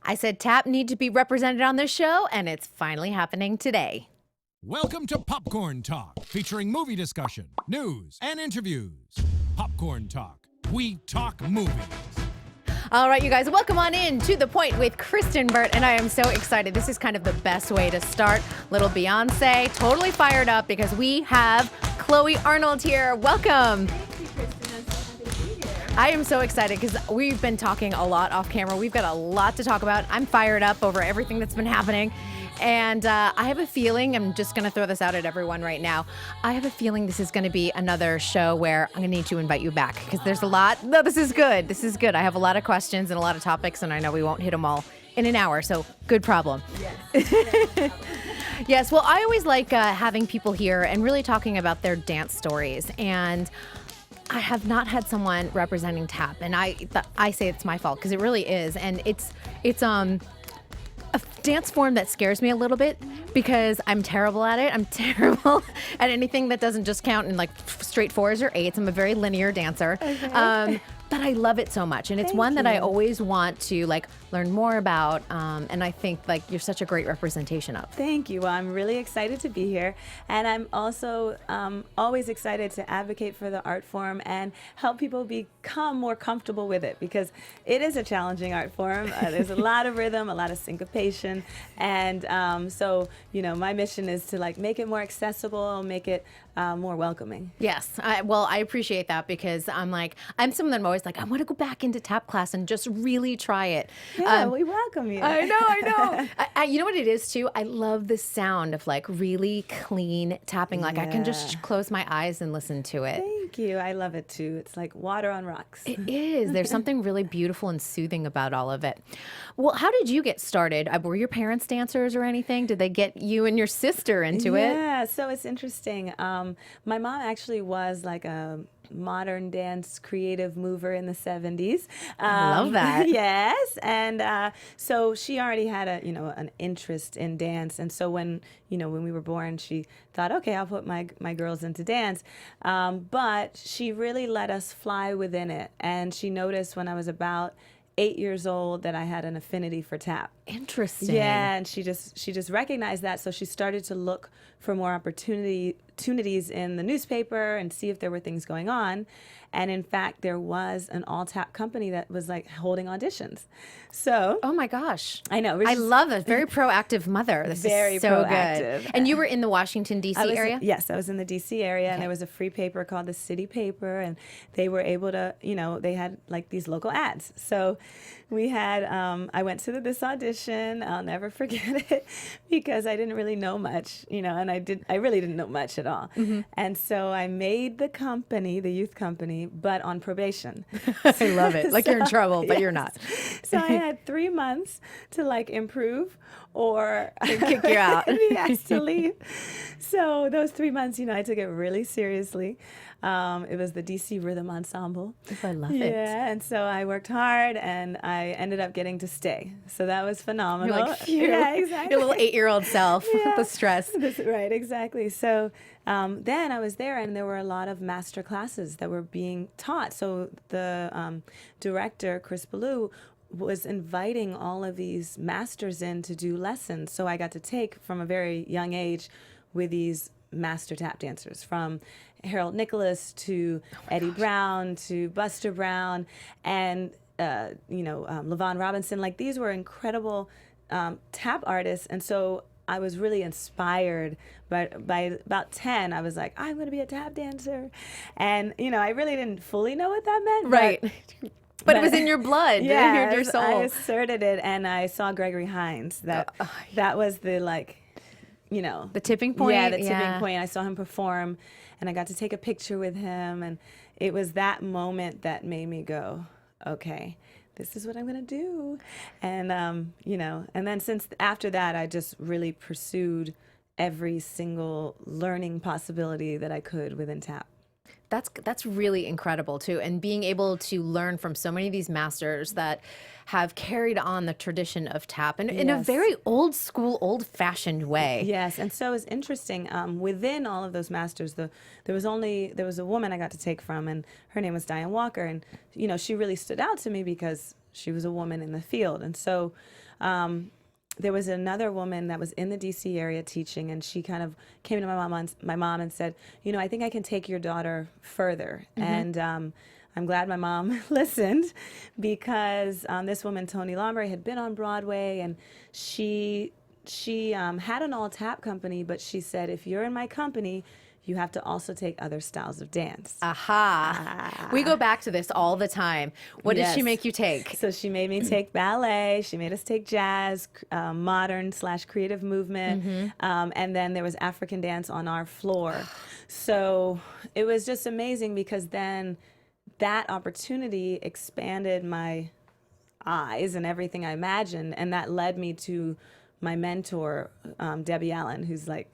I said tap need to be represented on this show, and it's finally happening today. Welcome to Popcorn Talk, featuring movie discussion, news, and interviews. Popcorn Talk. We talk movies. All right, you guys, welcome on in to The Point with Kristyn Burtt, and I am so excited. This is kind of the best way to start. Little Beyonce, totally fired up because we have Chloe Arnold here. Welcome. Thank you, Kristyn. I'm so happy to be here. I am so excited because we've been talking a lot off camera. We've got a lot to talk about. I'm fired up over everything that's been happening. And I have a feeling, I'm just going to throw this out at everyone right now. I have a feeling this is going to be another show where I'm going to need to invite you back because there's a lot. No, this is good. This is good. I have a lot of questions and a lot of topics, and I know we won't hit them all in an hour. So good problem. Yes. Yes. Well, I always like having people here and really talking about their dance stories. And I have not had someone representing tap, and I say it's my fault because it really is. And it's a dance form that scares me a little bit because I'm terrible at it. I'm terrible at anything that doesn't just count in like straight fours or eights. I'm a very linear dancer. Okay. But I love it so much. And it's Thank one that I you. always want to like learn more about. And I think like you're such a great representation of. Thank you. Well, I'm really excited to be here. And I'm also always excited to advocate for the art form and help people become more comfortable with it because it is a challenging art form. There's a lot of rhythm, a lot of syncopation. And so, you know, my mission is to like make it more accessible, make it more welcoming. Yes. I appreciate that because I'm someone that I'm always like, I want to go back into tap class and just really try it. Yeah, we welcome you. I know. You know what it is too? I love the sound of like really clean tapping. Like I can just Yeah. close my eyes and listen to it. Thank you. I love it too. It's like water on rocks. It is. There's something really beautiful and soothing about all of it. Well, how did you get started? Were your parents dancers or anything? Did they get you and your sister into it? Yeah, so it's interesting. My mom actually was like a modern dance creative mover in the 70s. I love that. Yes, and so she already had an interest in dance, and so when we were born, she thought, okay, I'll put my girls into dance, but she really let us fly within it, and she noticed when I was about 8 years old that I had an affinity for tap. Interesting. Yeah, and she just recognized that, so she started to look for more opportunities in the newspaper and see if there were things going on. And in fact, there was an all tap company that was like holding auditions. So Oh my gosh. I know. I love it. Very proactive mother. This Very is so proactive. good. And you were in the Washington, D.C. area? Yes, I was in the D.C. area, and there was a free paper called the City Paper, and they were able to, they had like these local ads. So we had, I went to this audition. I'll never forget it because I didn't really know much, and I really didn't know much at all. Mm-hmm. And so I made the company, the youth company, but on probation. I love it. Like you're in trouble, but you're Yes. not. So I had 3 months to like improve or Kick you out. be asked to leave. So those 3 months, I took it really seriously. It was the DC Rhythm Ensemble. I love it. Yeah, and so I worked hard, and I ended up getting to stay. So that was phenomenal. You're like, phew. Yeah, exactly. Your little 8-year-old self. Yeah. The stress. Right, exactly. So then I was there, and there were a lot of master classes that were being taught. So the director, Chris Ballou, was inviting all of these masters in to do lessons. So I got to take from a very young age with these master tap dancers, from Harold Nicholas to Eddie Brown to Buster Brown and LaVon Robinson. Like these were incredible tap artists, and so I was really inspired. But by about 10, I was like, I'm going to be a tap dancer, and I really didn't fully know what that meant. Right. But it was in your blood. Yeah, Your soul. I asserted it, and I saw Gregory Hines. That was the The tipping point. Yeah, the tipping point. I saw him perform, and I got to take a picture with him, and it was that moment that made me go, okay, this is what I'm gonna do, and and then since after that, I just really pursued every single learning possibility that I could within tap. That's really incredible too, and being able to learn from so many of these masters that have carried on the tradition of tap and in a Yes. very old school, old fashioned way. Yes, and so it's interesting. Within all of those masters, there was a woman I got to take from, and her name was Diane Walker, and she really stood out to me because she was a woman in the field, and so There was another woman that was in the DC area teaching, and she kind of came to my mom and said, you know, I think I can take your daughter further. And I'm glad my mom listened, because this woman, Toni Lombre, had been on Broadway, and she had an all tap company, but she said, if you're in my company, you have to also take other styles of dance. Aha. We go back to this all the time. What did she make you take? So she made me take ballet. She made us take jazz, modern/creative movement. And then there was African dance on our floor. So it was just amazing, because then that opportunity expanded my eyes and everything I imagined. And that led me to my mentor, Debbie Allen, who's like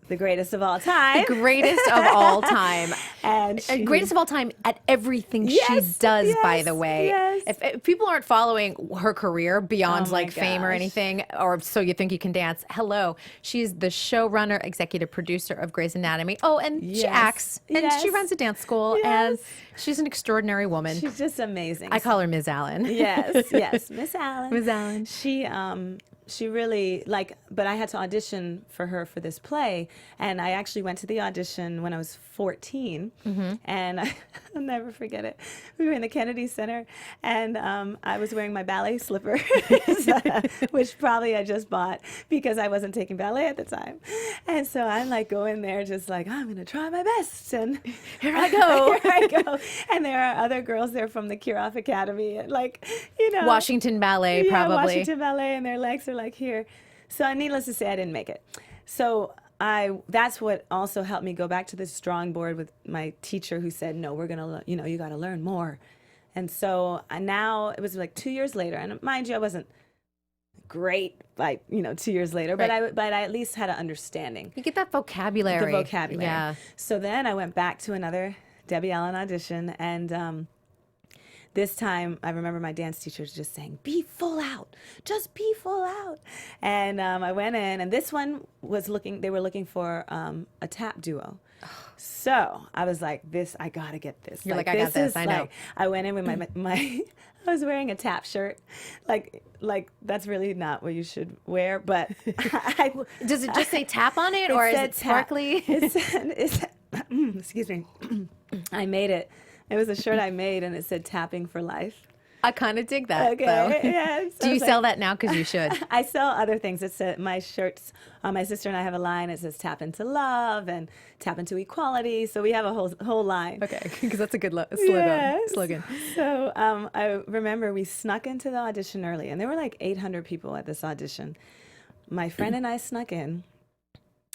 the greatest of all time. The greatest of all time. And greatest of all time at everything she does, by the way. Yes. If people aren't following her career beyond Oh my like fame or gosh. anything, or So You Think You Can Dance, hello. She's the showrunner, executive producer of Grey's Anatomy. Oh, and she Yes. acts, and she Yes. runs a dance school, and she's an extraordinary woman. She's just amazing. I call her Ms. Allen. Yes, Miss Allen. Miss Allen. She really, like, but I had to audition for her for this play, and I actually went to the audition when I was 14, and I'll never forget it. We were in the Kennedy Center, and I was wearing my ballet slippers, which probably I just bought because I wasn't taking ballet at the time. And so I'm like going there just like, I'm going to try my best, and Here I go. here I go. And there are other girls there from the Kirov Academy, and like, you know. Washington Ballet, Yeah, probably. Washington Ballet, and their legs are like here. So needless to say, I didn't make it. So that's what also helped me go back to the drawing board with my teacher, who said, no, we're gonna, you got to learn more. And so now it was like 2 years later, and mind you, I wasn't great, like 2 years later, but I at least had an understanding. You get that vocabulary. The vocabulary. Yeah. So then I went back to another Debbie Allen audition, and this time I remember my dance teacher just saying, be full out, just be full out. And I went in, and this one they were looking for a tap duo. So I was like, I gotta get this. You're like, I got this, I know. Like, I went in with my I was wearing a tap shirt. Like that's really not what you should wear, but Does it just say tap on it, or is it sparkly? It said, excuse me. I made it. It was a shirt I made, and it said "Tapping for Life." I kind of dig that, Okay, though. yeah. So Do you it's sell like- that now? Because you should. I sell other things. It's my shirts. My sister and I have a line. It says "Tap into Love" and "Tap into Equality." So we have a whole line. Okay, because that's a good Yes. slogan. So I remember we snuck into the audition early, and there were like 800 people at this audition. My friend and I snuck in,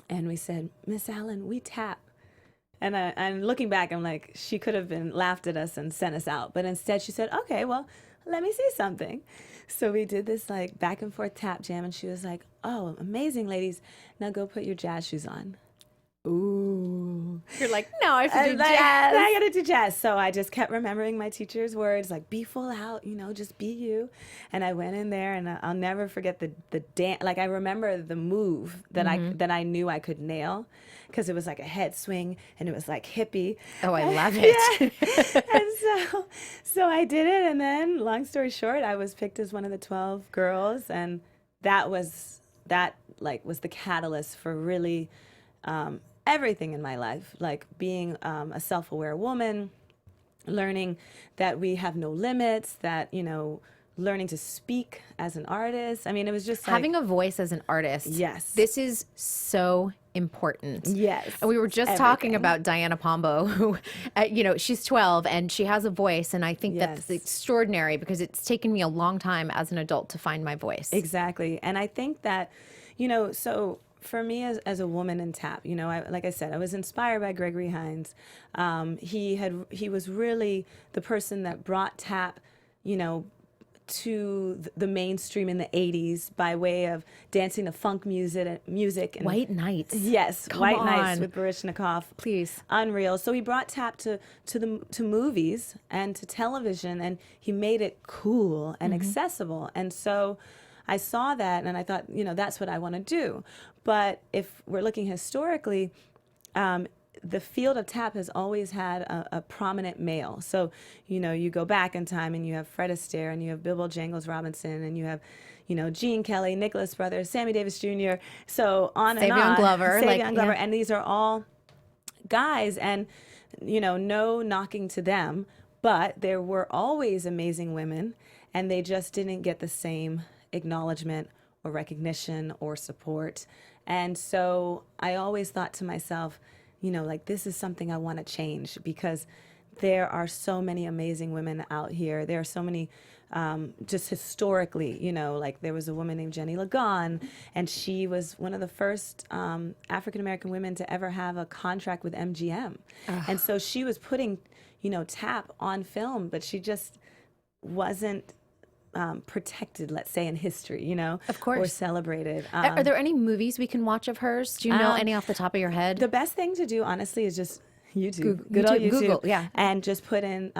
and we said, "Miss Allen, we tap." And looking back, I'm like, she could have been laughed at us and sent us out. But instead she said, okay, well, let me see something. So we did this like back and forth tap jam, and she was like, oh, amazing, ladies. Now go put your jazz shoes on. Ooh. You're like, no, I have to do Like, jazz. I gotta do jazz. So I just kept remembering my teacher's words, like, be full out, just be you. And I went in there, and I'll never forget the dance. Like, I remember the move that I knew I could nail, because it was like a head swing, and it was like hippie. Oh, I love it. And so I did it, and then, long story short, I was picked as one of the 12 girls, and that was the catalyst for really everything in my life, like being a self-aware woman, learning that we have no limits, that, learning to speak as an artist. I mean, it was just like, Having a voice as an artist. Yes. This is so important. Yes. And we were just talking Everything. about Diana Pombo, who, she's 12 and she has a voice. And I think that's Yes. extraordinary, because it's taken me a long time as an adult to find my voice. Exactly. And I think that, so for me as a woman in tap, like I said, I was inspired by Gregory Hines. He was really the person that brought tap, to the mainstream in the 80s by way of dancing to funk music and White Nights. Yes, Come White Nights on. with Baryshnikov. Please. Unreal. So he brought tap to movies and to television, and he made it cool and accessible. And so I saw that, and I thought, that's what I want to do. But if we're looking historically, the field of tap has always had a prominent male. So, you go back in time and you have Fred Astaire and you have Bilbo Jangles Robinson and you have, Gene Kelly, Nicholas Brothers, Sammy Davis Jr. So on and Savion on. Glover. Savion Glover. Yeah. And these are all guys, and, no knocking to them, but there were always amazing women, and they just didn't get the same acknowledgement or recognition or support. And so I always thought to myself, like, this is something I want to change, because there are so many amazing women out here. There are so many, just historically, like there was a woman named Jenny Lagan, and she was one of the first African-American women to ever have a contract with MGM. And so she was putting, tap on film, but she just wasn't protected, let's say, in history, Of course. or celebrated. Are there any movies we can watch of hers? Do you know any off the top of your head? The best thing to do, honestly, is just YouTube. Good old YouTube. Google, yeah. And just put in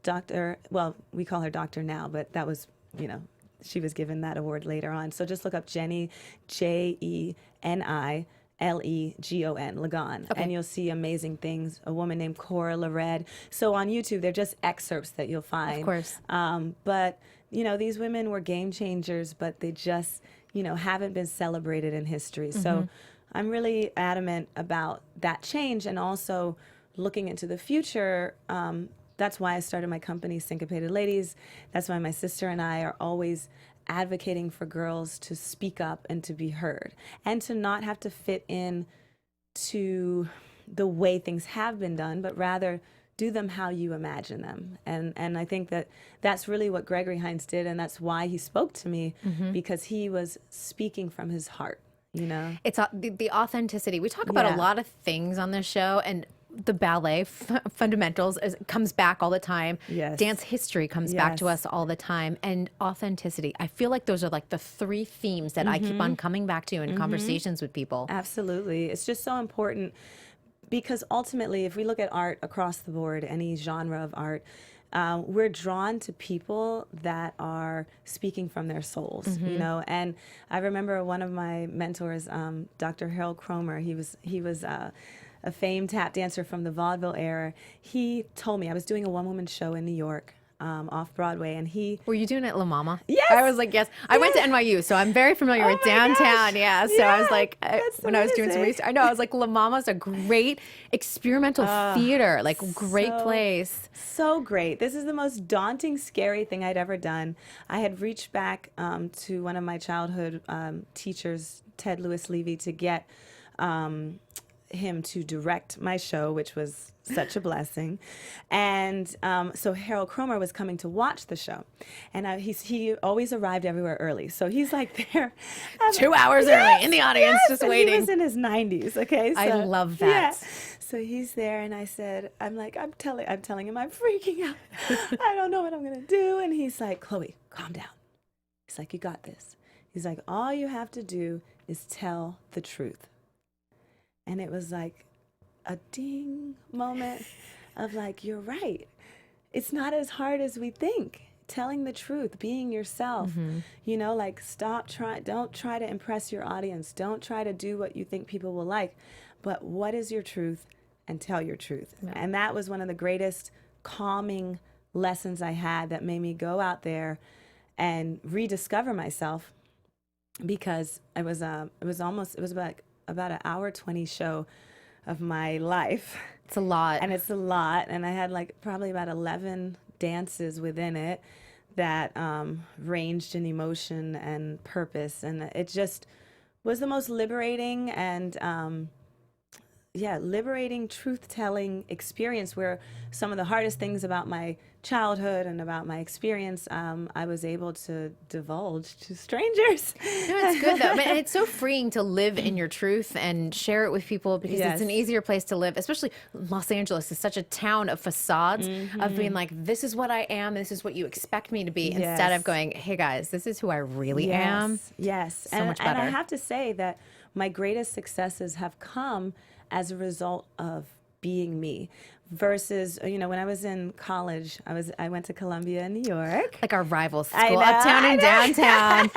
Dr. Well, we call her Doctor now, but that was, she was given that award later on. So just look up Jenny, Jenilegon, Lagan, Okay. and you'll see amazing things. A woman named Cora Lared. So on YouTube, they're just excerpts that you'll find. Of course. But, these women were game changers, but they just, haven't been celebrated in history. So I'm really adamant about that change, and also looking into the future. That's why I started my company, Syncopated Ladies. That's why my sister and I are always advocating for girls to speak up and to be heard, and to not have to fit in to the way things have been done, but rather do them how you imagine them. And I think that that's really what Gregory Hines did, and that's why he spoke to me, because he was speaking from his heart, It's the authenticity. We talk about Yeah. a lot of things on this show, and the ballet fundamentals comes back all the time. Yes. Dance history comes back to Yes. us all the time, and authenticity. I feel like those are like the three themes that I keep on coming back to in conversations with people. Absolutely. It's just so important, because ultimately, if we look at art across the board, any genre of art, we're drawn to people that are speaking from their souls, And I remember one of my mentors, Dr. Harold Cromer. He was a famed tap dancer from the vaudeville era. He told me, I was doing a one-woman show in New York, off Broadway, and he... Were you doing it La Mama? Yes! I was like, yes. I went to NYU, so I'm very familiar with my downtown. gosh. Yeah. So I was Yeah, like, that's when I was doing some amazing. research, I know, I was like, La Mama's a great experimental theater, like great so- place. So great. This is the most daunting, scary thing I'd ever done. I had reached back to one of my childhood teachers, Ted Lewis Levy, to get him to direct my show, which was such a blessing. And so Harold Cromer was coming to watch the show, and he always arrived everywhere early. So he's like there 2 hours early in the audience, just and waiting. He was in his 90s. Okay, I so, love that. Yeah. So he's there, and I said, I'm telling him I'm freaking out. I don't know what I'm gonna do. And he's like, Chloe, calm down. He's like, you got this. He's like, all you have to do is tell the truth. And it was like a ding moment of like, you're right. It's not as hard as we think. Telling the truth, being yourself, like don't try to impress your audience. Don't try to do what you think people will like, but what is your truth, and tell your truth. Yeah. And that was one of the greatest calming lessons I had, that made me go out there and rediscover myself, because it was about an hour 20 show of my life. It's a lot. And it's a lot. And I had like probably about 11 dances within it that ranged in emotion and purpose. And it just was the most liberating and liberating, truth-telling experience, where some of the hardest things about my childhood and about my experience, I was able to divulge to strangers. No, it's good though. But it's so freeing to live in your truth and share it with people, because Yes. it's an easier place to live, especially Los Angeles is such a town of facades, of being like, this is what I am, this is what you expect me to be, instead of Yes. going, hey guys, this is who I really am. Yes. So much And I better. have to say that my greatest successes have come as a result of being me. versus, when I was in college, I went to Columbia in New York. Like our rival I school, know, uptown and downtown.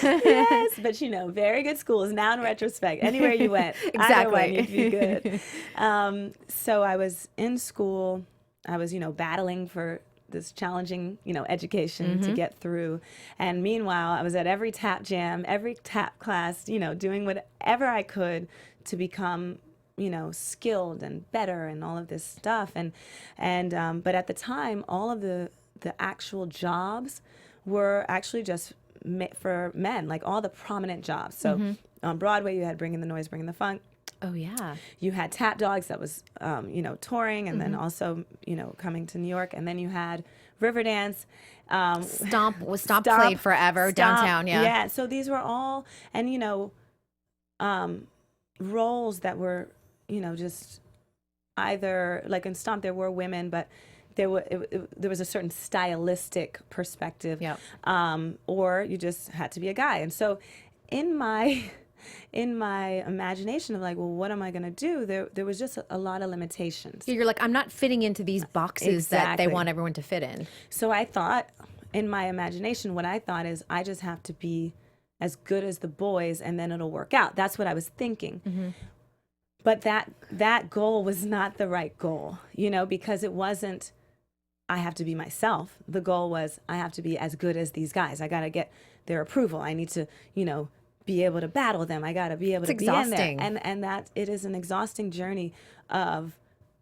Yes, but very good schools now in retrospect. Anywhere you went, either one, Exactly. you'd be good. So I was in school. I was, battling for this challenging, education to get through. And meanwhile, I was at every tap jam, every tap class, doing whatever I could to become, skilled and better and all of this stuff. But at the time, all of the actual jobs were actually just for men, like all the prominent jobs. So on Broadway, you had Bringing the Noise, Bringing the Funk. Oh, yeah. You had Tap Dogs that was, touring and then also, coming to New York. And then you had Riverdance. Stomp played forever downtown, yeah. Yeah, so these were all, and, roles that were, just either, like in Stomp, there were women, but there was a certain stylistic perspective. Yep. Or you just had to be a guy. And so in my imagination of like, well, what am I going to do? There was just a lot of limitations. You're like, I'm not fitting into these boxes that they Exactly. want everyone to fit in. So I thought, in my imagination, what I thought is I just have to be as good as the boys and then it'll work out. That's what I was thinking. But that goal was not the right goal, because it wasn't, I have to be myself. The goal was, I have to be as good as these guys. I got to get their approval. I need to, be able to battle them. I got to be able to be exhausting. in there. And that it is an exhausting journey of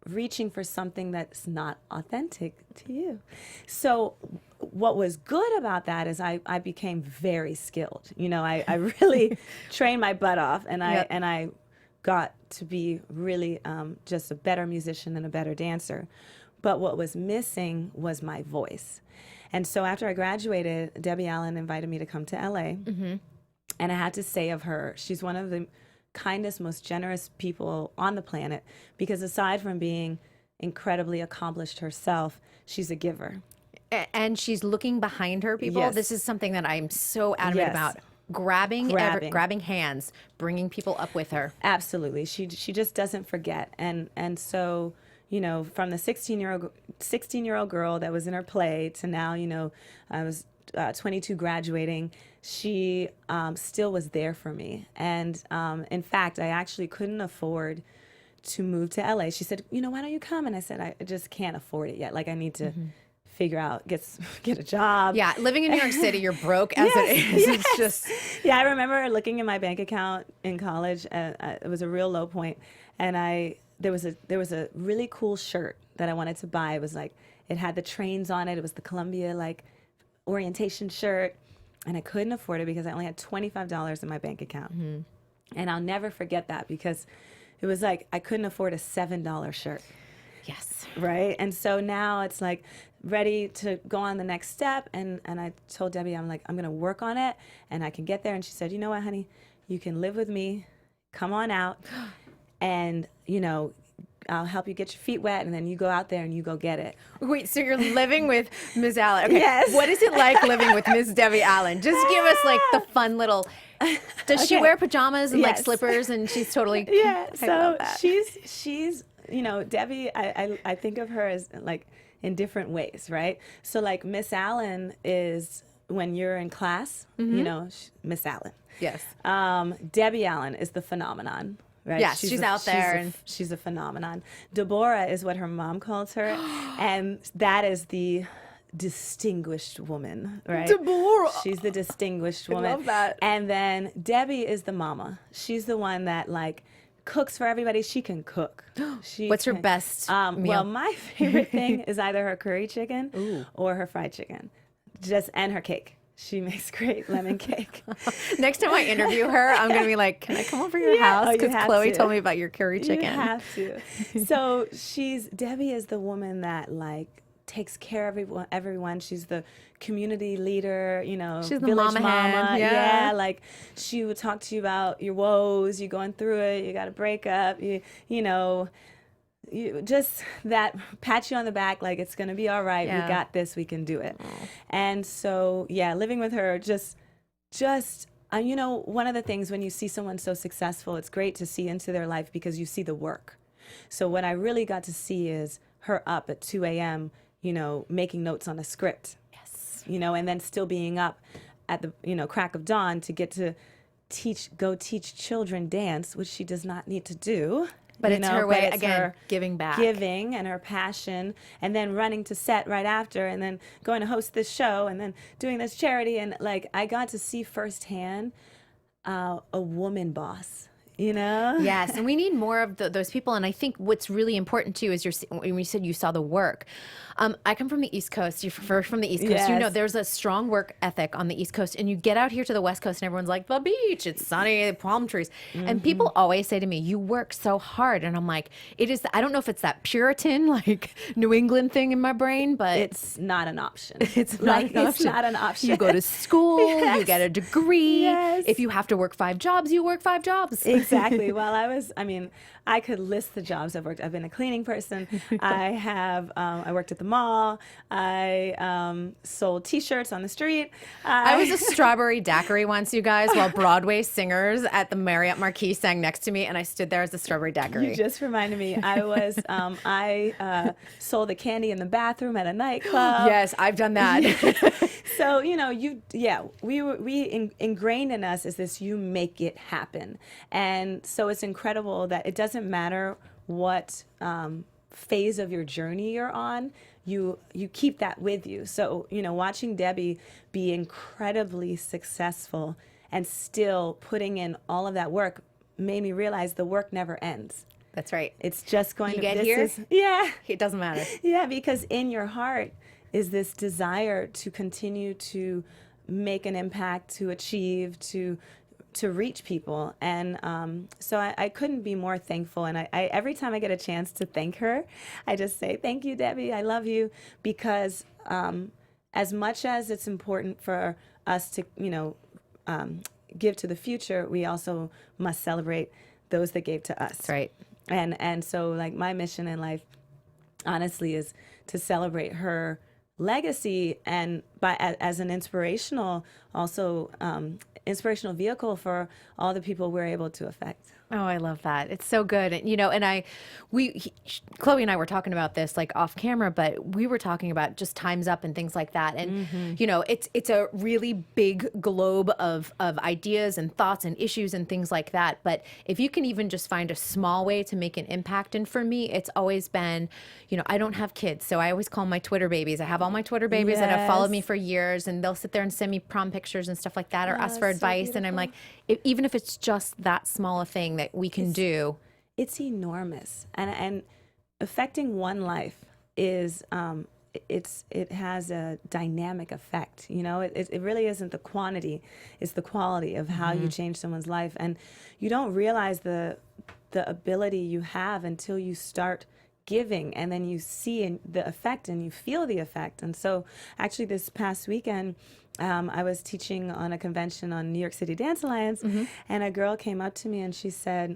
reaching for something that's not authentic to you. So what was good about that is I became very skilled. I really trained my butt off, and I got to be really just a better musician and a better dancer. But what was missing was my voice. And so after I graduated, Debbie Allen invited me to come to LA. And I had to say of her, she's one of the kindest, most generous people on the planet, because aside from being incredibly accomplished herself, she's a giver. And she's looking behind her, people. Yes. This is something that I'm so adamant Yes. about. Grabbing hands, bringing people up with her. Absolutely. She just doesn't forget. And so, from the 16-year-old girl that was in her play to now, I was 22 graduating, she still was there for me. And in fact, I actually couldn't afford to move to LA. She said, why don't you come? And I said, I just can't afford it yet. Like, I need to figure out, get a job. Yeah, living in New York City, you're broke as it is. Yes. It's just... Yeah, I remember looking in my bank account in college. It was a real low point. And there was a really cool shirt that I wanted to buy. It was like, it had the trains on it. It was the Columbia, like, orientation shirt. And I couldn't afford it because I only had $25 in my bank account. And I'll never forget that, because it was like I couldn't afford a $7 shirt. Yes. Right? And so now it's like ready to go on the next step. And I told Debbie, I'm like, I'm going to work on it and I can get there. And she said, you know what, honey, you can live with me. Come on out. And, I'll help you get your feet wet, and then you go out there and you go get it. Wait, so you're living with Ms. Allen. Okay. Yes. What is it like living with Ms. Debbie Allen? Just give us like the fun little... Does she wear pajamas and like Yes. slippers, and she's totally... Yeah, I so love that. she's Debbie, I think of her as like in different ways, right? So like Miss Allen is when you're in class, Miss Allen. Yes. Debbie Allen is the phenomenon, right? Yes, she's out there and- she's a phenomenon. Deborah is what her mom calls her, and that is the distinguished woman, right? Deborah. She's the distinguished woman. love that. And then Debbie is the mama. She's the one that like cooks for everybody. She can cook. What's her best meal? Well, my favorite thing is either her curry chicken or her fried chicken. And her cake. She makes great lemon cake. Next time I interview her, I'm going to be like, can I come over your Yeah. house? Oh, you Because have Chloe to. told me about your curry chicken. You have to. So Debbie is the woman that like takes care of everyone. She's the community leader, She's the village mama hen, yeah. like she would talk to you about your woes, you going through it, you got a breakup, you just that pat you on the back, like it's gonna be all right. Yeah. We got this. We can do it. And so living with her, just one of the things when you see someone so successful, it's great to see into their life because you see the work. So what I really got to see is her up at 2 a.m., making notes on a script. Yes. And then still being up at the, crack of dawn to get to go teach children dance, which she does not need to do. But it's her way, it's again, her giving back. Giving and her passion, and then running to set right after, and then going to host this show, and then doing this charity. And like, I got to see firsthand a woman boss. Yes, and we need more of those people. And I think what's really important too is when you said you saw the work. I come from the East Coast. You're from the East Coast. Yes. There's a strong work ethic on the East Coast, and you get out here to the West Coast, and everyone's like, the beach, it's sunny, palm trees, and people always say to me, "You work so hard," and I'm like, it is. I don't know if it's that Puritan, like New England thing in my brain, but it's not an option. It's not an option. It's not an option. You go to school, Yes. you get a degree. Yes. If you have to work 5 jobs, you work 5 jobs. Exactly. Well, I could list the jobs I've worked. I've been a cleaning person. I worked at the mall. I sold T-shirts on the street. I was a strawberry daiquiri once, you guys, while Broadway singers at the Marriott Marquis sang next to me, and I stood there as a strawberry daiquiri. You just reminded me. I sold the candy in the bathroom at a nightclub. Yes, I've done that. So we ingrained in us is this: you make it happen, and so it's incredible that it doesn't matter what phase of your journey you're on. You keep that with you. So watching Debbie be incredibly successful and still putting in all of that work made me realize the work never ends. That's right. It's just going You to get this here? is- yeah. It doesn't matter. Yeah, because in your heart is this desire to continue to make an impact, to achieve, to reach people. And so I couldn't be more thankful. And I every time I get a chance to thank her, I just say, thank you, Debbie. I love you. Because as much as it's important for us to, give to the future, we also must celebrate those that gave to us. That's right. And so like my mission in life, honestly, is to celebrate her legacy and as an inspirational vehicle for all the people we're able to affect. Oh, I love that. It's so good. And, Chloe and I were talking about this like off camera, but we were talking about just time's up and things like that. And, it's a really big globe of ideas and thoughts and issues and things like that. But if you can even just find a small way to make an impact. And for me, it's always been, I don't have kids, so I always call them my Twitter babies. I have all my Twitter babies that have followed me for years, and they'll sit there and send me prom pictures and stuff like that, or ask for advice. And I'm like, even if it's just that small a thing that we can do. It's enormous. And affecting one life is, it has a dynamic effect. It really isn't the quantity, it's the quality of how you change someone's life. And you don't realize the ability you have until you start giving, and then you see the effect and you feel the effect. And so actually this past weekend, I was teaching on a convention on New York City Dance Alliance, and a girl came up to me and she said,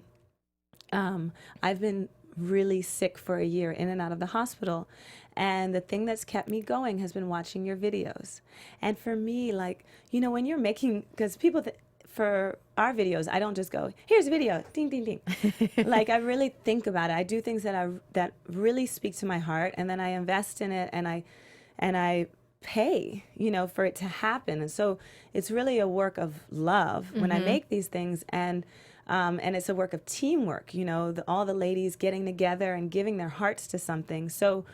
I've been really sick for a year, in and out of the hospital, and the thing that's kept me going has been watching your videos. And for me, like, when you're making, because people for our videos, I don't just go, here's a video, ding, ding, ding. Like, I really think about it. I do things that really speak to my heart, and then I invest in it, and I pay, for it to happen. And so it's really a work of love when I make these things, and it's a work of teamwork, all the ladies getting together and giving their hearts to something. So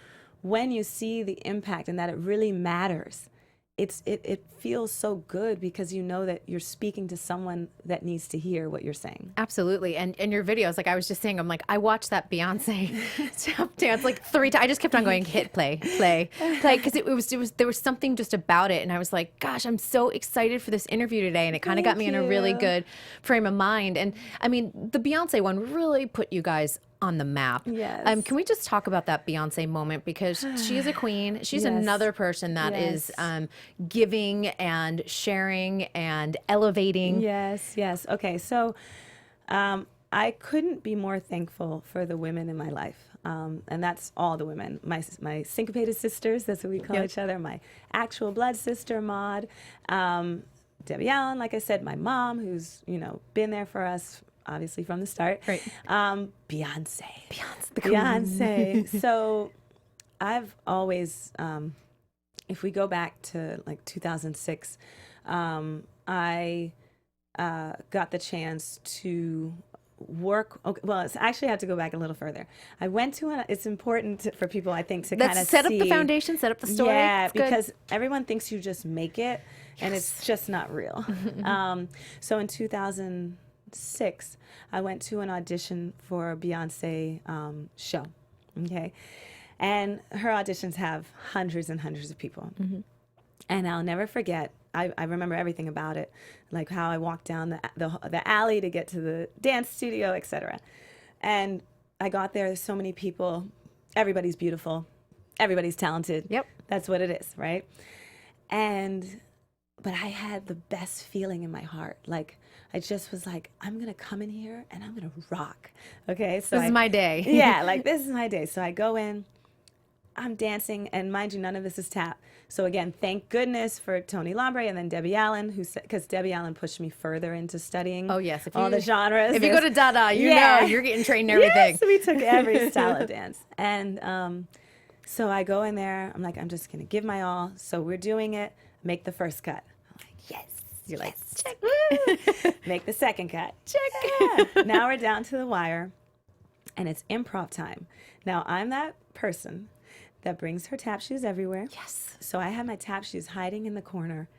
when you see the impact and that it really matters, it feels so good, because that you're speaking to someone that nedes to hear what you're saying. Absolutely. And your videos, like I was just saying, I'm like, I watched that Beyonce tap dance like 3 times. I just kept on going, hit play, because there was something just about it. And I was like, gosh, I'm so excited for this interview today. And it kind of got me in a really good frame of mind. And I mean, the Beyonce one really put you guys on the map. Yes. Can we just talk about that Beyonce moment? Because she is a queen. She's another person that is giving and sharing and elevating. Yes. Okay, so I couldn't be more thankful for the women in my life. And that's all the women. My syncopated sisters, that's what we call each other. My actual blood sister, Maud. Debbie Allen, like I said, my mom, who's, been there for us obviously from the start. Right. Beyonce. The queen. Beyonce. So I've always, if we go back to like 2006, I got the chance to work. Okay, well, it's actually I have to go back a little further. I went to it's important for people, I think, to kind of Let's set up the foundation, set up the story. Yeah, It's good. because everyone thinks you just make it, and it's just not real. So in 2006, I went to an audition for a Beyonce show. Okay, and her auditions have hundreds and hundreds of people. And I'll never forget, I remember everything about it, like how I walked down the alley to get to the dance studio, etc. And I got there, there's so many people, everybody's beautiful, everybody's talented. Yep. That's what it is, right? But I had the best feeling in my heart. Like, I just was like, I'm going to come in here and I'm going to rock. Okay? So This is my day. Yeah, like, this is my day. So I go in, I'm dancing, and mind you, none of this is tap. So again, thank goodness for Tony Lambre and then Debbie Allen, because Debbie Allen pushed me further into studying Oh, yes. all the genres. If you go to Dada, you know you're getting trained in everything. Yes, we took every style of dance. And so I go in there, I'm like, I'm just going to give my all. So we're doing it, make the first cut. I'm like, yes. You're like, check. Woo. Make the second cut. Check. Yeah. Now we're down to the wire, and it's improv time. Now, I'm that person that brings her tap shoes everywhere. Yes. So I have my tap shoes hiding in the corner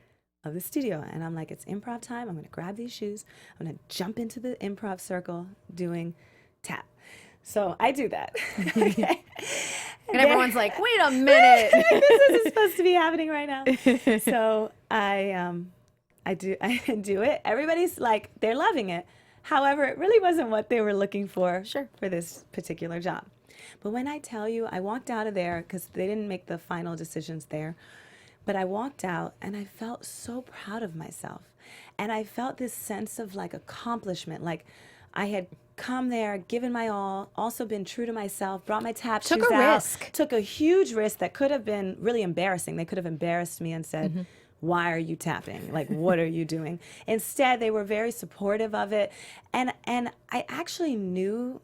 of the studio, and I'm like, it's improv time. I'm going to grab these shoes. I'm going to jump into the improv circle doing tap. So I do that. Okay. And everyone's like, wait a minute. This isn't supposed to be happening right now. So I do it. Everybody's like, they're loving it. However, it really wasn't what they were looking for for this particular job. But when I tell you, I walked out of there because they didn't make the final decisions there. But I walked out and I felt so proud of myself. And I felt this sense of like accomplishment. Like I had come there, given my all, also been true to myself, brought my tap shoes out. Took a risk. Took a huge risk that could have been really embarrassing. They could have embarrassed me and said, why are you tapping? Like, what are you doing? Instead, they were very supportive of it. And I actually knew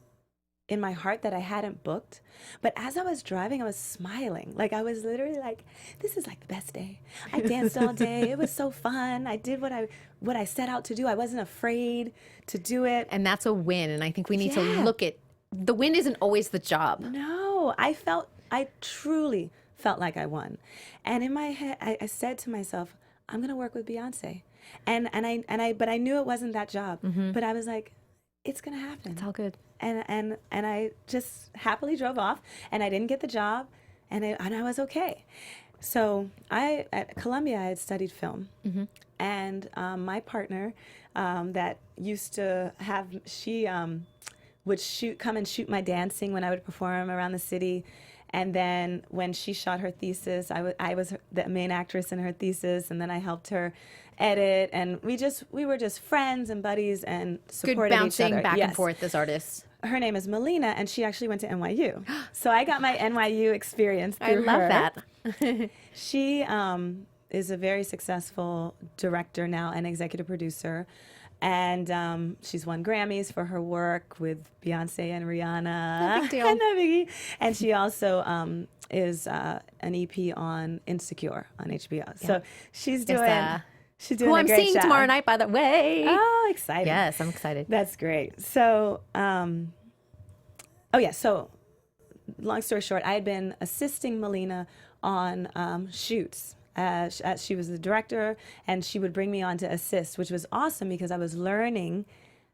in my heart that I hadn't booked. But as I was driving, I was smiling. Like, I was literally like, this is like the best day. I danced all day. It was so fun. I did what I set out to do. I wasn't afraid to do it. And that's a win. And I think we need to look at, the win isn't always the job. No, I truly felt like I won. And in my head, I said to myself, I'm going to work with Beyonce. But I knew it wasn't that job. But I was like, it's going to happen. It's all good. And I just happily drove off, and I didn't get the job, and I was okay. So at Columbia, I had studied film, and my partner that used to have, she would come and shoot my dancing when I would perform around the city. And then when she shot her thesis, I was the main actress in her thesis, and then I helped her edit, and we were just friends and buddies and supported each other. Good bouncing back and forth as artists. Her name is Melina, and she actually went to NYU. So I got my NYU experience through I love her. that. She is a very successful director now and executive producer. And she's won Grammys for her work with Beyonce and Rihanna. No big deal. No biggie. And she also is an EP on Insecure on HBO. So she's doing a who I'm great seeing job. tomorrow night, by the way. Oh, exciting. Yes, I'm excited. That's great. So, so long story short, I had been assisting Melina on shoots. As she was the director, and she would bring me on to assist, which was awesome because I was learning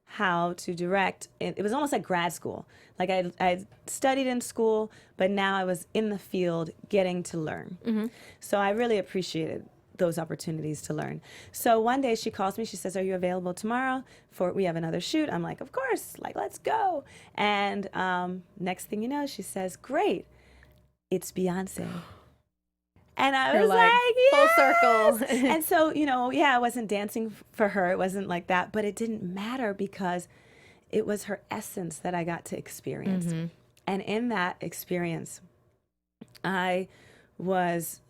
how to direct. It was almost like grad school. Like I studied in school, but now I was in the field getting to learn. So I really appreciated those opportunities to learn. So one day she calls me, she says, are you available tomorrow we have another shoot? I'm like, of course, like, let's go. And next thing you know, she says, great, it's Beyonce. And I was like, full circle. And so, I wasn't dancing for her. It wasn't like that, but it didn't matter because it was her essence that I got to experience. And in that experience, I was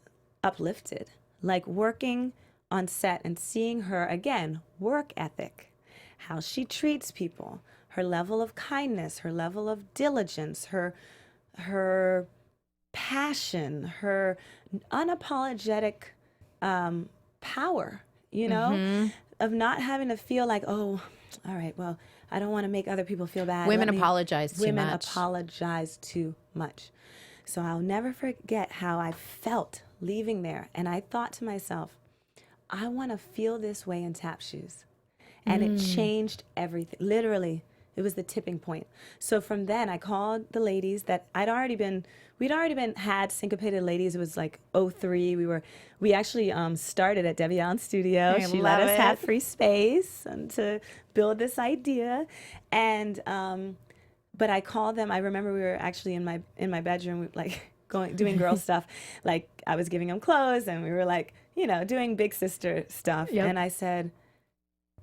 uplifted, like working on set and seeing her, again, work ethic, how she treats people, her level of kindness, her level of diligence, her passion, her unapologetic power, you know, of not having to feel like, oh, all right, well, I don't want to make other people feel bad. Women apologize too much. Women apologize too much. So I'll never forget how I felt leaving there. And I thought to myself, I want to feel this way in tap shoes. And it changed everything. Literally, it was the tipping point. So from then, I called the ladies that we'd already been had syncopated ladies. It was like '03. We actually started at Debbie Allen's studio. She let us have free space and to build this idea. And but I called them. I remember we were actually in my bedroom, like doing girl stuff. Like I was giving them clothes, and we were like, you know, doing big sister stuff. Yep. And I said,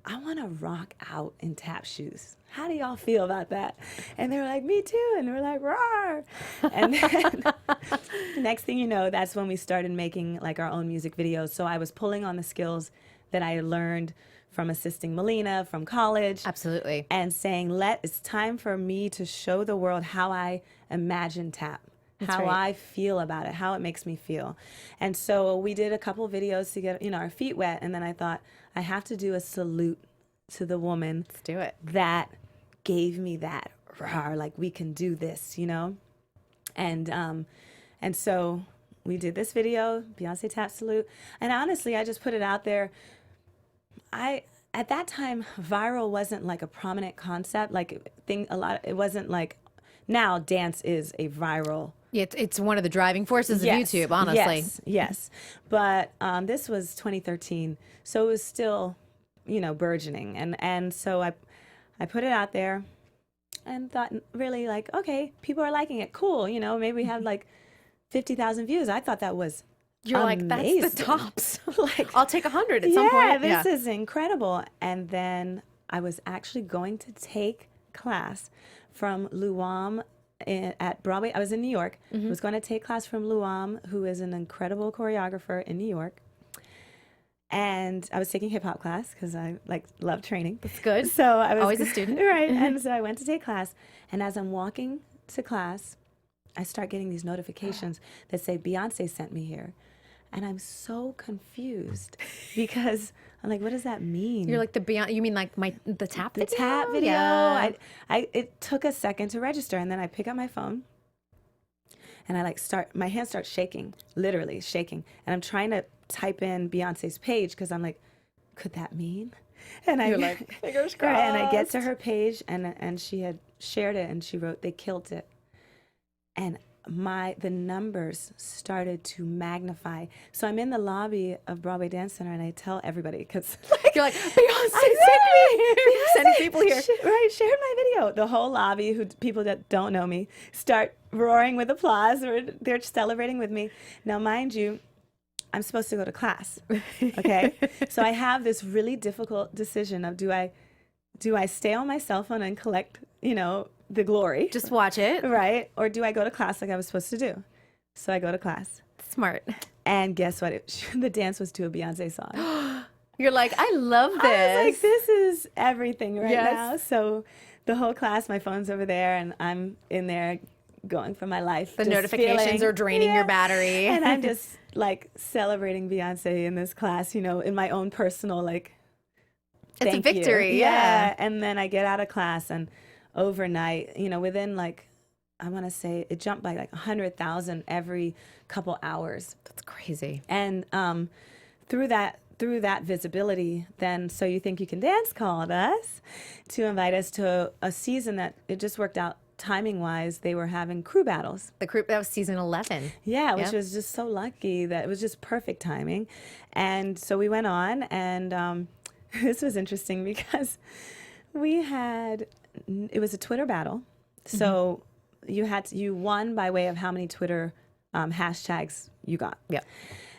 I want to rock out in tap shoes. How do y'all feel about that? And they were like, me too. And we're like, roar. And then next thing you know, that's when we started making like our own music videos. So I was pulling on the skills that I learned from assisting Melina from college. Absolutely. And saying, it's time for me to show the world how I imagine tap. How right. I feel about it, how it makes me feel. And so we did a couple videos to get, you know, our feet wet. And then I thought, I have to do a salute to the woman. Let's do it. That gave me that, rawr, like we can do this, you know? And so we did this video, Beyonce Tap Salute. And honestly, I just put it out there. At that time, viral wasn't like a prominent concept. Like it wasn't like, now dance is a viral. It's one of the driving forces of YouTube, honestly. Yes. But this was 2013, so it was still, you know, burgeoning. And so I put it out there and thought really like, okay, people are liking it. Cool. You know, maybe we had like 50,000 views. I thought that was You're amazing. like, that's the tops. Like, I'll take 100 at some point. This is incredible. And then I was actually going to take class from Luam at Broadway. I was in New York. I was going to take class from Luam, who is an incredible choreographer in New York. And I was taking hip hop class because I love training. That's good. So I was always a student. Right. And so I went to take class. And as I'm walking to class, I start getting these notifications that say, Beyonce sent me here. And I'm so confused because I'm like, what does that mean? You're like you mean like the tap video? The tap video. Yeah. It took a second to register, and then I pick up my phone and I my hand starts shaking, literally shaking. And I'm trying to type in Beyonce's page because I'm like, could that mean? And You're like, fingers crossed. And I get to her page and she had shared it and she wrote, they killed it. And the numbers started to magnify. So I'm in the lobby of Broadway Dance Center and I tell everybody because you're like, Beyonce sent me here. Sending people here. Shared my video. The whole lobby, people that don't know me, start roaring with applause or they're celebrating with me. Now, mind you, I'm supposed to go to class. Okay. So I have this really difficult decision of do I stay on my cell phone and collect, you know, the glory. Just watch it. Right. Or do I go to class like I was supposed to do? So I go to class. Smart. And guess what? The dance was to a Beyonce song. You're like, I love this. I was like, this is everything right Yes. now. So the whole class, my phone's over there and I'm in there going for my life. The just notifications are draining your battery. And I'm just like celebrating Beyonce in this class, you know, in my own personal, like, it's a thank you. victory. Yeah. And then I get out of class and overnight, you know, within like, I want to say it jumped by like 100,000 every couple hours. That's crazy. And through that visibility, then So You Think You Can Dance called us to invite us to a season that it just worked out timing wise. They were having crew battles. That was season 11. Yeah, which was just so lucky that it was just perfect timing. And so we went on and this was interesting because it was a Twitter battle. So you won by way of how many Twitter hashtags you got. Yeah.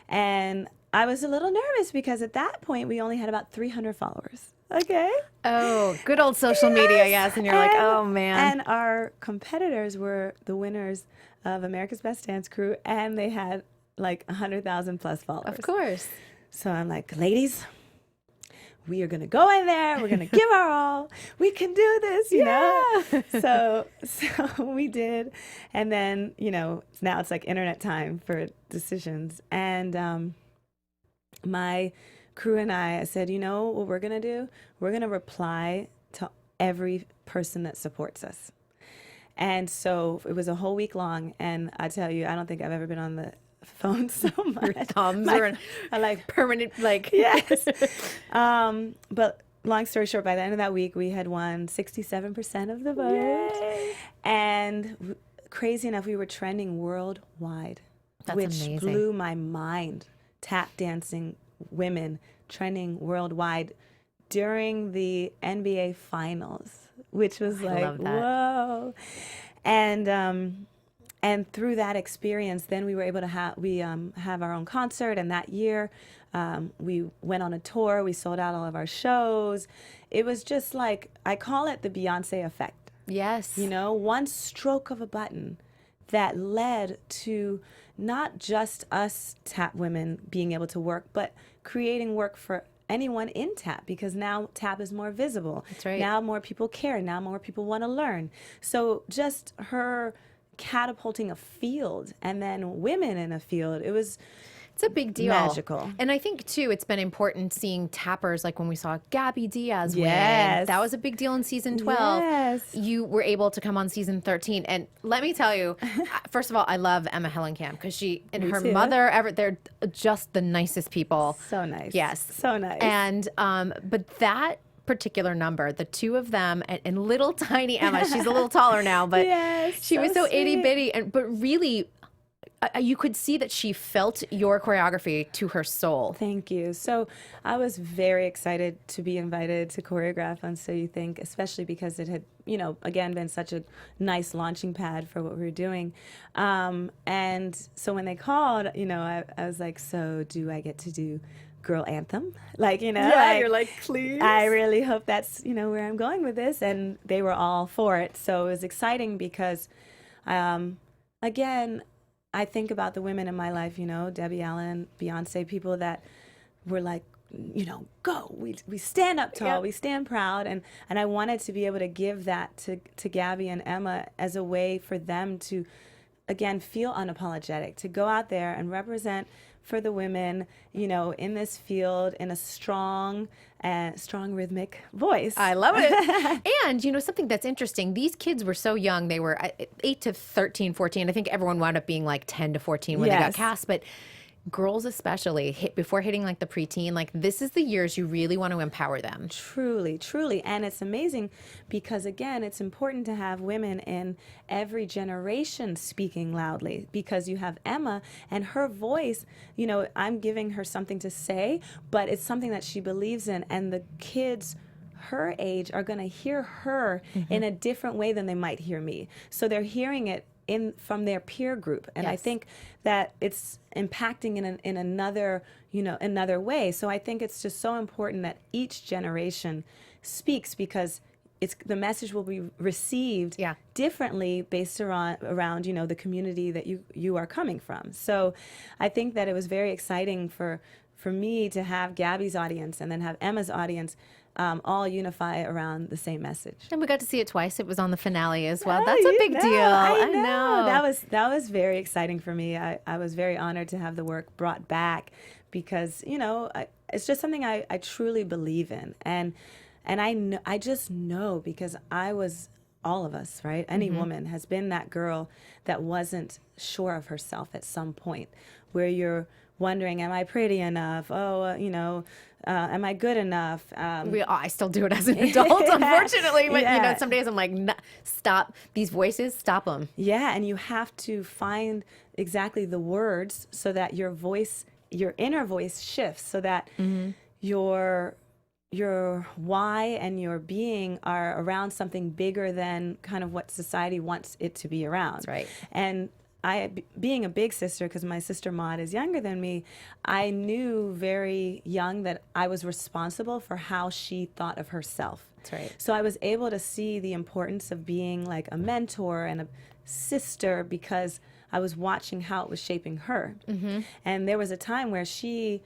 And I was a little nervous because at that point we only had about 300 followers. Okay. Oh, good old social media, yes. And you're like, oh man. And our competitors were the winners of America's Best Dance Crew, and they had like 100,000 plus followers. Of course. So I'm like, ladies, we are going to go in there. We're going to give our all. We can do this, you know? So we did. And then, you know, now it's like internet time for decisions. And my crew and I said, you know what we're going to do? We're going to reply to every person that supports us. And so it was a whole week long. And I tell you, I don't think I've ever been on the phone so much. Your thumbs are like permanent, like. Yes. But long story short, by the end of that week, we had won 67% of the vote. Yay. And crazy enough, we were trending worldwide, That's which amazing. blew my mind. Tap dancing women trending worldwide during the NBA finals, which was I like, love that. whoa. And through that experience, then we were able to have our own concert. And that year, we went on a tour. We sold out all of our shows. It was just like, I call it the Beyonce effect. Yes. You know, one stroke of a button that led to not just us tap women being able to work, but creating work for anyone in tap, because now tap is more visible. That's right. Now more people care. Now more people want to learn. So just her catapulting a field and then women in a field, it's a big deal. Magical. And I think, too, it's been important seeing tappers, like when we saw Gabby Diaz win. Yes. That was a big deal in season 12. Yes. You were able to come on season 13. And let me tell you, first of all, I love Emma Hellenkamp because she and Me her too. mother, they're just the nicest people. So nice. Yes. So nice. And, but that particular number, the two of them and little tiny Emma, she's a little taller now, but Yes, she was so sweet. itty bitty. But really, you could see that she felt your choreography to her soul. Thank you. So I was very excited to be invited to choreograph on So You Think, especially because it had, you know, again, been such a nice launching pad for what we were doing. And so when they called, you know, I was like, so do I get to do girl anthem? Like, you know, you're like, please. I really hope that's, you know, where I'm going with this. And they were all for it. So it was exciting because, again, I think about the women in my life, you know, Debbie Allen, Beyonce, people that were like, you know, go. We stand up tall, we stand proud. And I wanted to be able to give that to Gabby and Emma as a way for them to, again, feel unapologetic, to go out there and represent for the women, you know, in this field in a strong rhythmic voice. I love it. And, you know, something that's interesting, these kids were so young. They were 8 to 13, 14. I think everyone wound up being like 10 to 14 when they got Yes. cast. But girls especially, before hitting like the preteen, like this is the years you really want to empower them. Truly, truly. And it's amazing because, again, it's important to have women in every generation speaking loudly, because you have Emma and her voice, you know, I'm giving her something to say, but it's something that she believes in. And the kids her age are going to hear her in a different way than they might hear me. So they're hearing it from their peer group, and I Yes. think that it's impacting in another, you know, another way. So I think it's just so important that each generation speaks, because the message will be received differently based around you know, the community that you are coming from. So I think that it was very exciting for me to have Gabby's audience and then have Emma's audience all unify around the same message. And we got to see it twice. It was on the finale as well. Oh, That's a you big know, deal. I know. That was very exciting for me. I was very honored to have the work brought back, because, you know, it's just something I truly believe in. And I just know, because all of us, right? Any woman has been that girl that wasn't sure of herself at some point, where you're wondering, am I pretty enough? Oh, you know, am I good enough? I still do it as an adult, unfortunately. But, you know, Yeah. some days I'm like, stop. These voices, stop them. Yeah, and you have to find exactly the words so that your inner voice shifts, so that your why and your being are around something bigger than kind of what society wants it to be around. That's right. And being a big sister, because my sister Maud is younger than me, I knew very young that I was responsible for how she thought of herself. That's right. So I was able to see the importance of being like a mentor and a sister, because I was watching how it was shaping her. And there was a time where she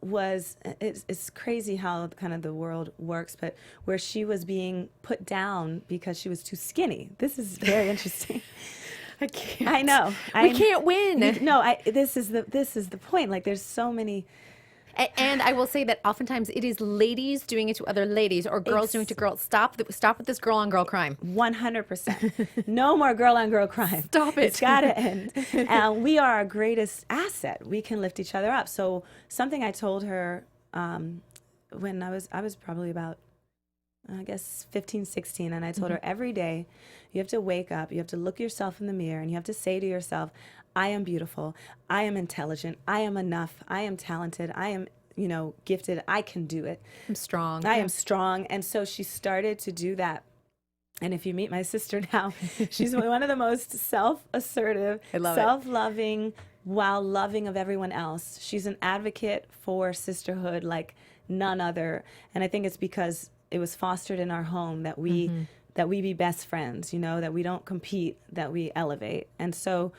was, it's crazy how kind of the world works, but where she was being put down because she was too skinny. This is very interesting. I can't. I know. We can't win. No, this is the point. Like, there's so many. And I will say that oftentimes it is ladies doing it to other ladies or girls doing it to girls. Stop with this girl on girl crime. 100%. No more girl on girl crime. Stop it. It's got to end. We are our greatest asset. We can lift each other up. So something I told her when I was probably about, I guess, 15, 16, and I told her every day you have to wake up, you have to look yourself in the mirror, and you have to say to yourself, I am beautiful, I am intelligent, I am enough, I am talented, I am, gifted, I can do it. I'm strong. I am strong. And so she started to do that. And if you meet my sister now, she's one of the most self-assertive, self-loving, while loving of everyone else. She's an advocate for sisterhood like none other. And I think it's because it was fostered in our home that we be best friends, that we don't compete, that we elevate. And so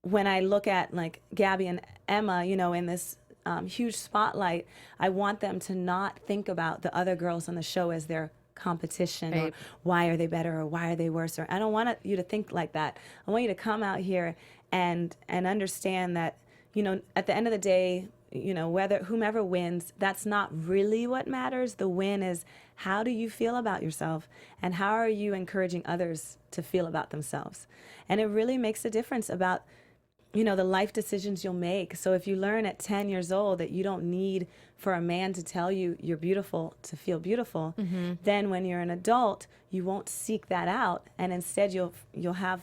when I look at like Gabby and Emma, in this huge spotlight, I want them to not think about the other girls on the show as their competition, or why are they better, or why are they worse, or I don't want you to think like that. I want you to come out here and understand that, at the end of the day, whether whomever wins, that's not really what matters. The win is, how do you feel about yourself, and how are you encouraging others to feel about themselves? And it really makes a difference about the life decisions you'll make. So if you learn at 10 years old that you don't need for a man to tell you you're beautiful to feel beautiful, then when you're an adult, you won't seek that out, and instead you'll have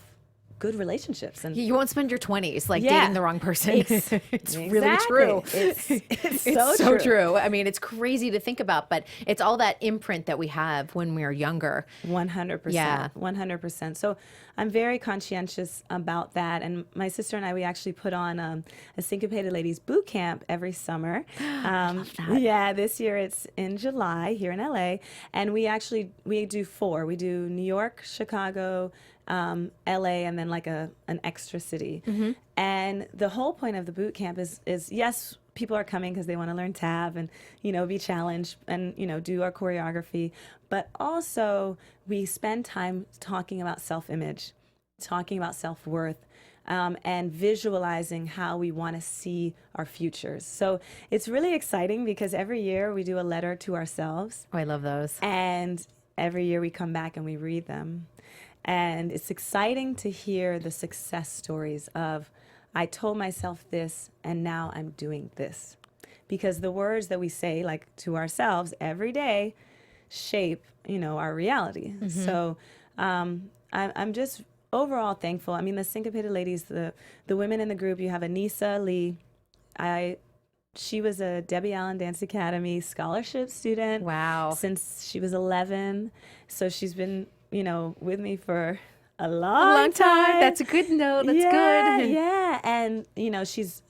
good relationships. And you won't spend your 20s dating the wrong person. It's really true. It's so true. I mean, it's crazy to think about, but it's all that imprint that we have when we're younger. 100%. Yeah. 100%. So I'm very conscientious about that. And my sister and I, we actually put on a Syncopated Ladies boot camp every summer. I love that. Yeah, this year it's in July here in LA. And we do 4. We do New York, Chicago, LA, and then like an extra city. And the whole point of the boot camp is yes, people are coming because they want to learn tab and be challenged and do our choreography, but also we spend time talking about self-image, talking about self-worth, and visualizing how we want to see our futures. So it's really exciting because every year we do a letter to ourselves. Oh, I love those. And every year we come back and we read them. And it's exciting to hear the success stories of, I told myself this and now I'm doing this. Because the words that we say, like to ourselves every day, shape, our reality. So I'm just overall thankful. I mean, the Syncopated Ladies, the women in the group, you have Anissa Lee. She was a Debbie Allen Dance Academy scholarship student. Wow. Since she was 11. So she's been with me for a long time. That's a good note. That's good. Yeah. And,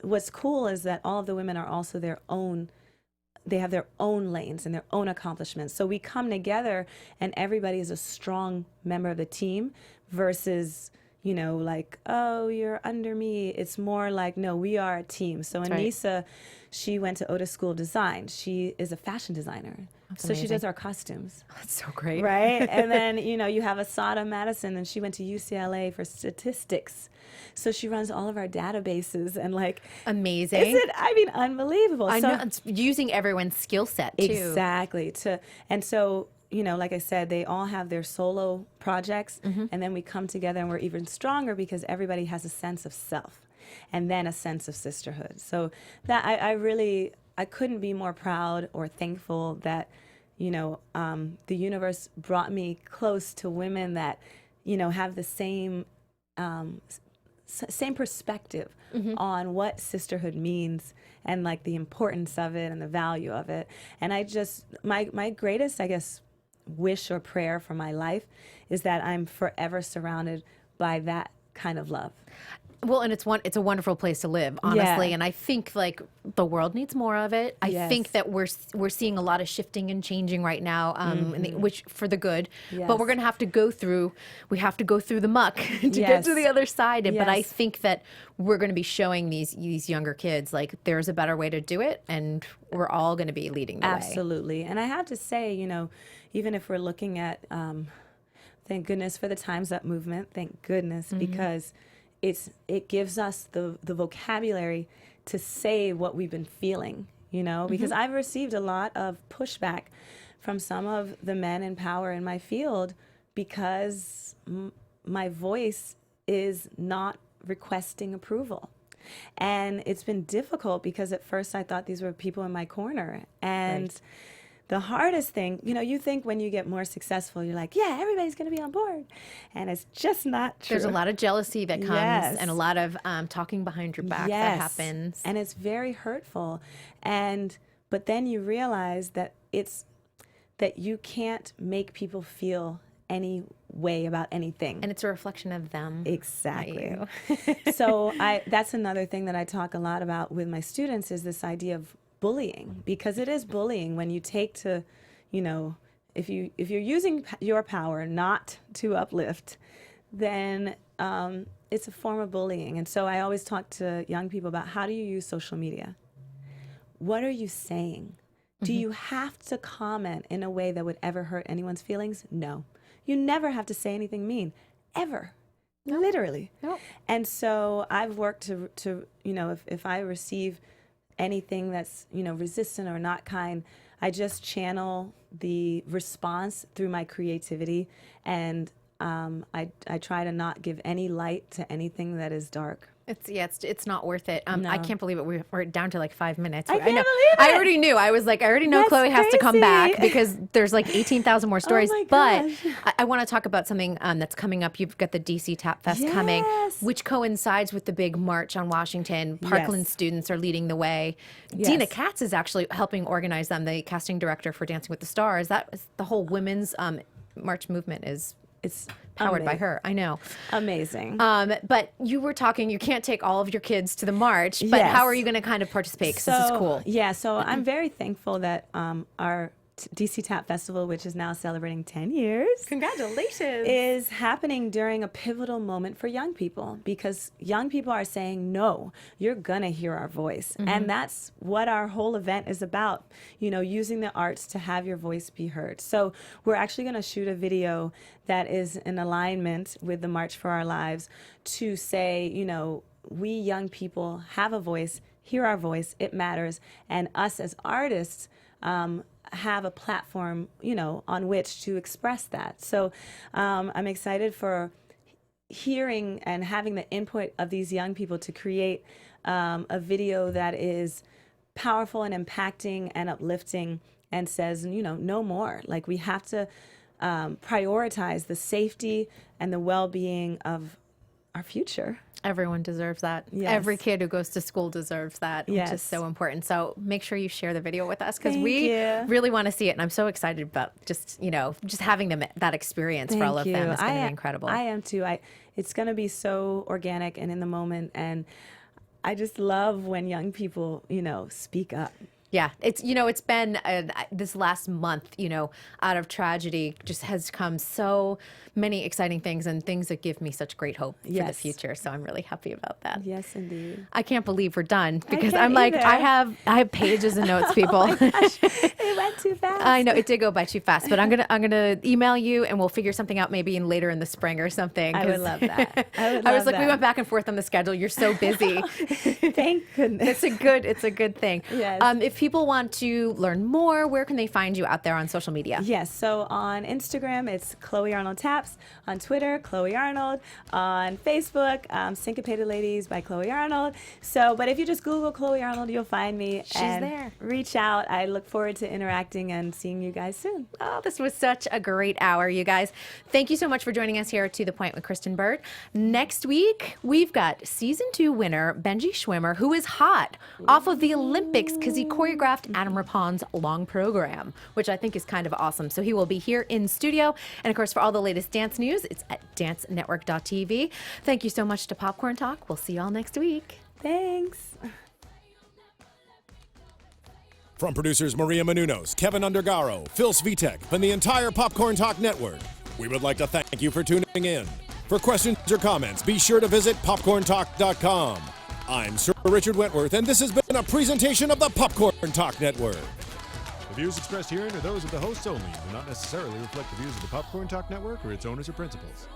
what's cool is that all of the women are also they have their own lanes and their own accomplishments. So we come together and everybody is a strong member of the team versus, like, oh, you're under me. It's more like, no, we are a team. So Anissa, she went to Otis School of Design. She is a fashion designer. That's so amazing. she does our costumes. That's so great. Right? And then, you have Asada Madison, and she went to UCLA for statistics. So she runs all of our databases and amazing. Is it? I mean, unbelievable. I know. It's using everyone's skill set too. Exactly. And so, like I said, they all have their solo projects, and then we come together and we're even stronger because everybody has a sense of self and then a sense of sisterhood. So that I couldn't be more proud or thankful that, the universe brought me close to women that, have the same perspective on what sisterhood means and like the importance of it and the value of it. And I just, my greatest, I guess, wish or prayer for my life is that I'm forever surrounded by that kind of love. Well, and it's a wonderful place to live, honestly. Yeah. And I think like the world needs more of it. I Yes. think that we're seeing a lot of shifting and changing right now, which for the good. Yes. But we're gonna have to go through. We have to go through the muck to get Yes. to the other side. But I Yes. think that we're going to be showing these younger kids like there's a better way to do it, and we're all going to be leading the way. Absolutely. And I have to say, even if we're looking at, thank goodness for the Time's Up movement, thank goodness, because it gives us the vocabulary to say what we've been feeling, because I've received a lot of pushback from some of the men in power in my field because my voice is not requesting approval. And it's been difficult because at first I thought these were people in my corner. And the hardest thing, you think when you get more successful, you're like, yeah, everybody's going to be on board. And it's just not true. There's a lot of jealousy that comes Yes. and a lot of talking behind your back that happens. And it's very hurtful. But then you realize that that you can't make people feel any way about anything. And it's a reflection of them. Exactly. Not you. So that's another thing that I talk a lot about with my students is this idea of bullying, because it is bullying when you take to, if you're using your power not to uplift, then it's a form of bullying. And so I always talk to young people about how do you use social media? What are you saying? Do you have to comment in a way that would ever hurt anyone's feelings? No. You never have to say anything mean, ever. No. Literally. No. And so I've worked to if I receive anything that's, resistant or not kind, I just channel the response through my creativity. And I try to not give any light to anything that is dark. It's not worth it. No. I can't believe it. We're down to like 5 minutes. I know. can't believe it. I already knew. I was like, I already know That's Chloe has to come back crazy. because there's like 18,000 more stories. my But gosh. I want to talk about something that's coming up. You've got the DC Tap Fest coming, Yes. which coincides with the big march on Washington. Parkland Yes. students are leading the way. Yes. Dina Katz is actually helping organize them, the casting director for Dancing with the Stars. That is the whole women's march movement is It's powered by amazing. her. I know. Amazing. But you were talking, you can't take all of your kids to the march, but Yes. how are you going to kind of participate? Because this is cool. Yeah, so I'm very thankful that our DC Tap Festival, which is now celebrating 10 years, Congratulations. is happening during a pivotal moment for young people, because young people are saying, no, you're going to hear our voice. And that's what our whole event is about, using the arts to have your voice be heard. So we're actually going to shoot a video that is in alignment with the March for Our Lives to say, we young people have a voice, hear our voice, it matters. And us as artists, have a platform, on which to express that. So I'm excited for hearing and having the input of these young people to create a video that is powerful and impacting and uplifting and says, no more. Like, we have to prioritize the safety and the well-being of our future. Everyone deserves that. Yes. Every kid who goes to school deserves that, which is Yes. so important. So make sure you share the video with us because Thank we you. really want to see it. And I'm so excited about just having them that experience for all of them. It's going to be incredible. I am too. It's going to be so organic and in the moment. And I just love when young people, speak up. Yeah, it's been this last month, out of tragedy just has come so many exciting things and things that give me such great hope for the Yes. future. So I'm really happy about that. Yes, indeed. I can't believe we're done because can't I'm like, either. I have pages of notes, people. It went too fast. I know it did go by too fast, but I'm gonna email you and we'll figure something out maybe later in the spring or something. I would 'cause love that. I was like, we went back and forth on the schedule. You're so busy. Thank goodness. It's a good thing. Yes. If people want to learn more, where can they find you out there on social media? Yes, so on Instagram, it's Chloe Arnold Taps. On Twitter, Chloe Arnold. On Facebook, Syncopated Ladies by Chloe Arnold. But if you just Google Chloe Arnold, you'll find me. She's and there. Reach out. I look forward to interacting and seeing you guys soon. Oh, this was such a great hour, you guys. Thank you so much for joining us here to The Point with Kristyn Burtt. Next week, we've got season 2 winner Benji Schwimmer, who is hot off of the Olympics because he choreographed choreographed Adam Rappon's long program, which I think is kind of awesome. So he will be here in studio. And of course, for all the latest dance news, it's at dancenetwork.tv. Thank you so much to Popcorn Talk. We'll see you all next week. Thanks. From producers Maria Menounos, Kevin Undergaro, Phil Svitek, and the entire Popcorn Talk Network, we would like to thank you for tuning in. For questions or comments, be sure to visit popcorntalk.com. I'm Sir Richard Wentworth, and this has been a presentation of the Popcorn Talk Network. The views expressed herein are those of the hosts only and do not necessarily reflect the views of the Popcorn Talk Network or its owners or principals.